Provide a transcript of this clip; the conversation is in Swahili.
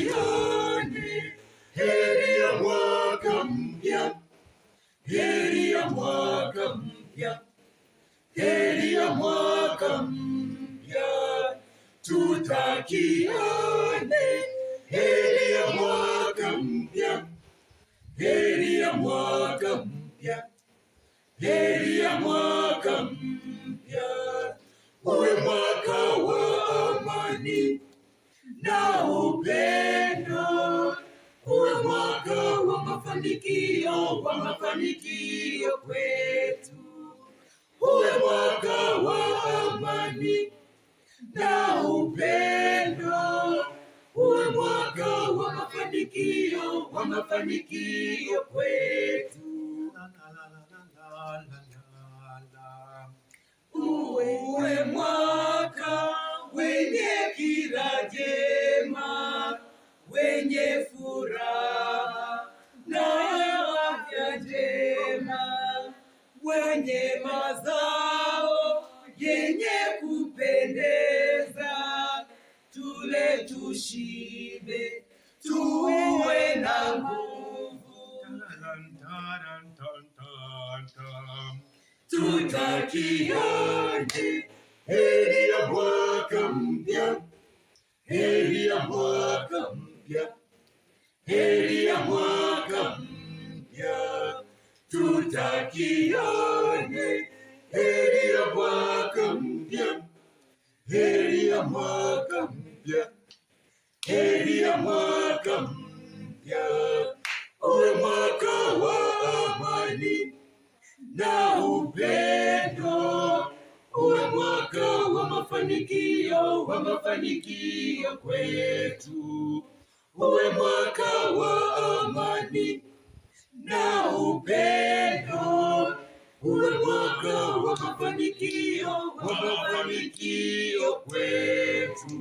Tutakiane heri ya mwaka mpya, heri ya mwaka mpya, heri ya mwaka mpya. Tutakiane heri ya mwaka mpya, heri ya mwaka mpya, heri ya mwaka mpya. Uwe mwaka wa amani na upendo, uwe mwaka wa mafanikio kwetu. Uwe mwaka wa amani na upendo, uwe mwaka wa mafanikio kwetu. Uwe mwaka wenye kila jema, wenye furaha na afya njema, wenye mazao yenye kupendeza. Tule tushibe, tuwe na nguvu. Tutakiane heri ya mwaka mpya, heri ya mwaka mpya, heri ya mwaka mpya. Tutakiane heri ya mwaka mpya, heri ya mwaka mpya, heri ya mwaka mpya. Uwe mwaka wa amani na upendo, uwe mwaka wa mafanikio kwetu. Uwe mwaka wa amani na upendo, uwe mwaka wa mafanikio kwetu.